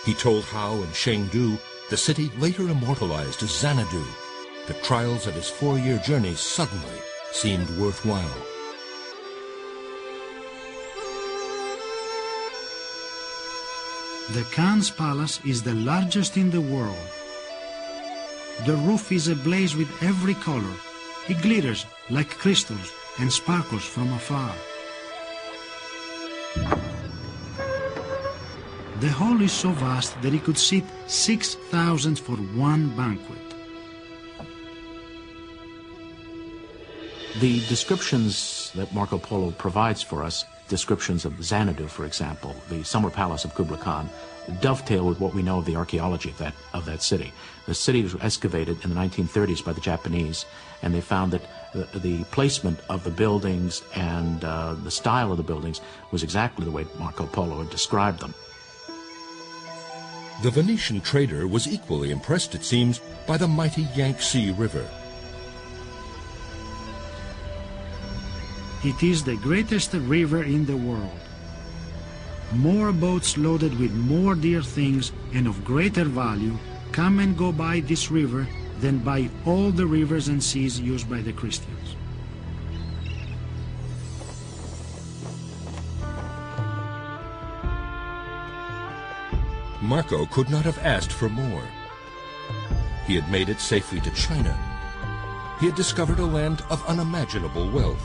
He told how in Chengdu, the city later immortalized as Xanadu, the trials of his 4-year journey suddenly seemed worthwhile. The Khan's palace is the largest in the world. The roof is ablaze with every color. It glitters like crystals and sparkles from afar. The hall is so vast that it could seat 6,000 for one banquet. The descriptions that Marco Polo provides for us, descriptions of Xanadu, for example, the summer palace of Kublai Khan, dovetail with what we know of the archaeology of that city. The city was excavated in the 1930s by the Japanese, and they found that the placement of the buildings and the style of the buildings was exactly the way Marco Polo had described them. The Venetian trader was equally impressed, it seems, by the mighty Yangtze River. It is the greatest river in the world. More boats loaded with more dear things and of greater value come and go by this river than by all the rivers and seas used by the Christians. Marco could not have asked for more. He had made it safely to China. He had discovered a land of unimaginable wealth.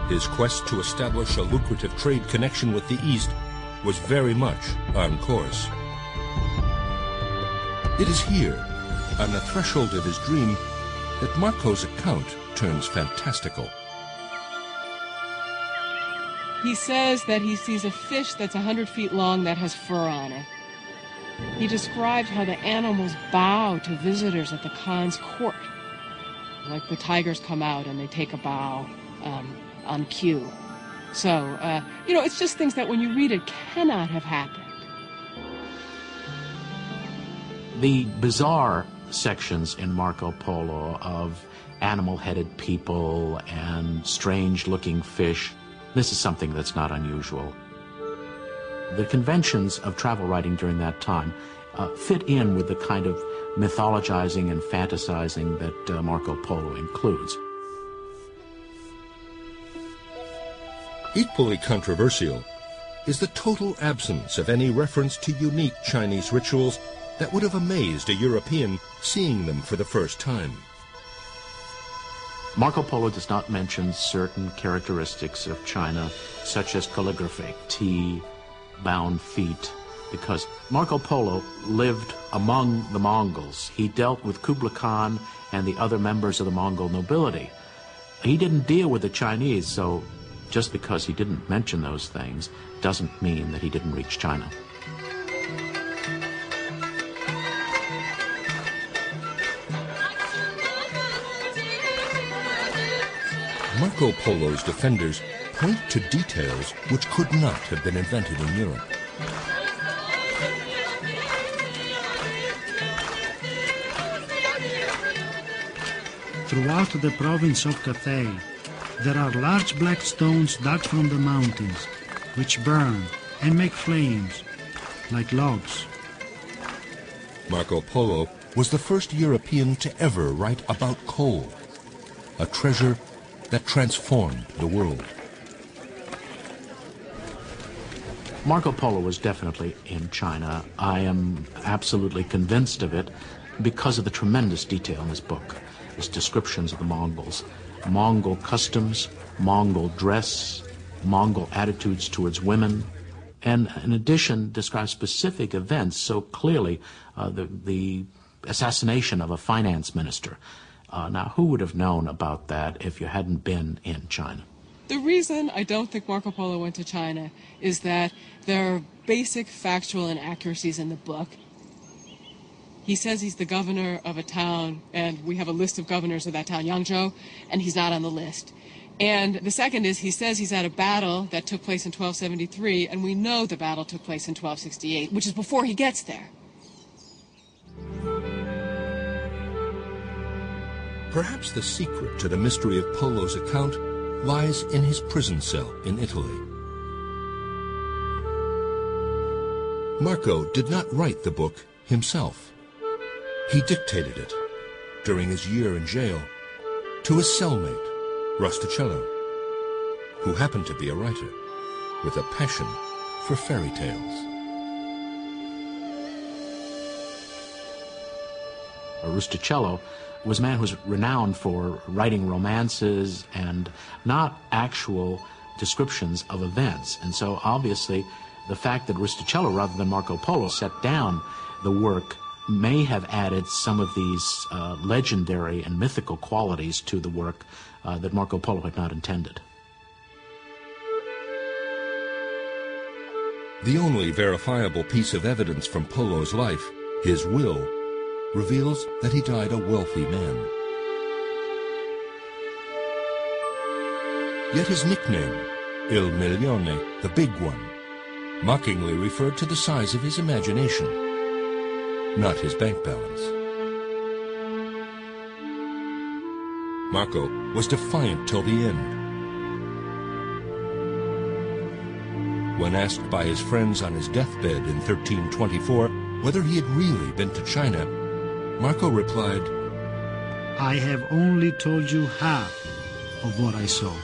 His quest to establish a lucrative trade connection with the East was very much on course. It is here, on the threshold of his dream, that Marco's account turns fantastical. He says that he sees a fish that's 100 feet long that has fur on it. He described how the animals bow to visitors at the Khan's court. Like the tigers come out and they take a bow on cue. So, it's just things that when you read it cannot have happened. The bizarre sections in Marco Polo of animal-headed people and strange-looking fish, this is something that's not unusual. The conventions of travel writing during that time fit in with the kind of mythologizing and fantasizing that Marco Polo includes. Equally controversial is the total absence of any reference to unique Chinese rituals that would have amazed a European seeing them for the first time. Marco Polo does not mention certain characteristics of China, such as calligraphy, tea, bound feet, because Marco Polo lived among the Mongols. He dealt with Kublai Khan and the other members of the Mongol nobility. He didn't deal with the Chinese, so just because he didn't mention those things doesn't mean that he didn't reach China. Marco Polo's defenders point to details which could not have been invented in Europe. Throughout the province of Cathay, there are large black stones dug from the mountains, which burn and make flames, like logs. Marco Polo was the first European to ever write about coal, a treasure that transformed the world. Marco Polo was definitely in China. I am absolutely convinced of it because of the tremendous detail in this book. His descriptions of the Mongols, Mongol customs, Mongol dress, Mongol attitudes towards women, and in addition describes specific events so clearly, the assassination of a finance minister. Now, who would have known about that if you hadn't been in China? The reason I don't think Marco Polo went to China is that there are basic factual inaccuracies in the book. He says he's the governor of a town, and we have a list of governors of that town, Yangzhou, and he's not on the list. And the second is he says he's at a battle that took place in 1273, and we know the battle took place in 1268, which is before he gets there. Perhaps the secret to the mystery of Polo's account lies in his prison cell in Italy. Marco did not write the book himself. He dictated it during his year in jail to his cellmate, Rustichello, who happened to be a writer with a passion for fairy tales. Rustichello was a man who was renowned for writing romances and not actual descriptions of events. And so obviously the fact that Rustichello, rather than Marco Polo, set down the work may have added some of these legendary and mythical qualities to the work that Marco Polo had not intended. The only verifiable piece of evidence from Polo's life, his will, reveals that he died a wealthy man. Yet his nickname, Il Milione, the Big One, mockingly referred to the size of his imagination, not his bank balance. Marco was defiant till the end. When asked by his friends on his deathbed in 1324 whether he had really been to China, Marco replied, I have only told you half of what I saw.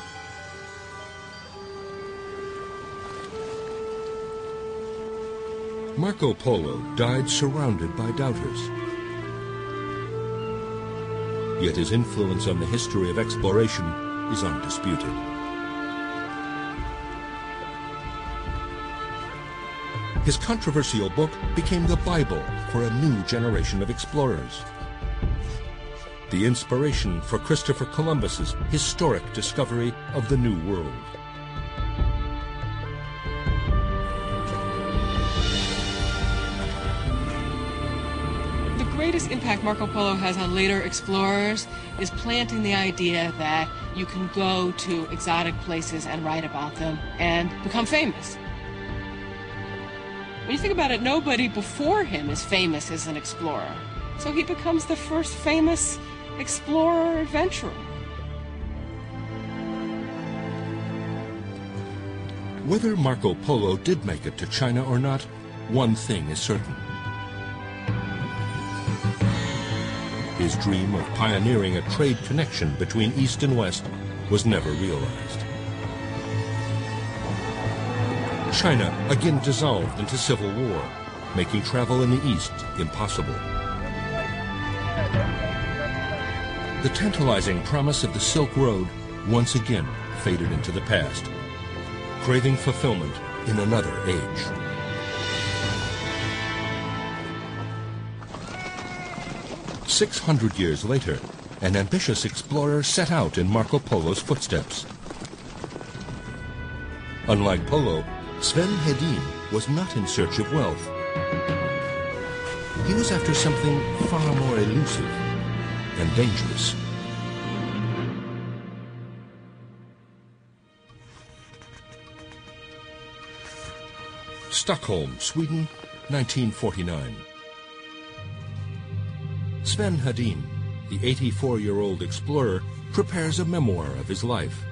Marco Polo died surrounded by doubters. Yet his influence on the history of exploration is undisputed. His controversial book became the Bible for a new generation of explorers. The inspiration for Christopher Columbus's historic discovery of the New World. The greatest impact Marco Polo has on later explorers is planting the idea that you can go to exotic places and write about them and become famous. When you think about it, nobody before him is famous as an explorer. So he becomes the first famous explorer adventurer. Whether Marco Polo did make it to China or not, one thing is certain. His dream of pioneering a trade connection between East and West was never realized. China again dissolved into civil war, making travel in the East impossible. The tantalizing promise of the Silk Road once again faded into the past, craving fulfillment in another age. "600 years later, an ambitious explorer set out in Marco Polo's footsteps. Unlike Polo, Sven Hedin was not in search of wealth. He was after something far more elusive and dangerous. Stockholm, Sweden, 1949. Sven Hedin, the 84-year-old explorer, prepares a memoir of his life.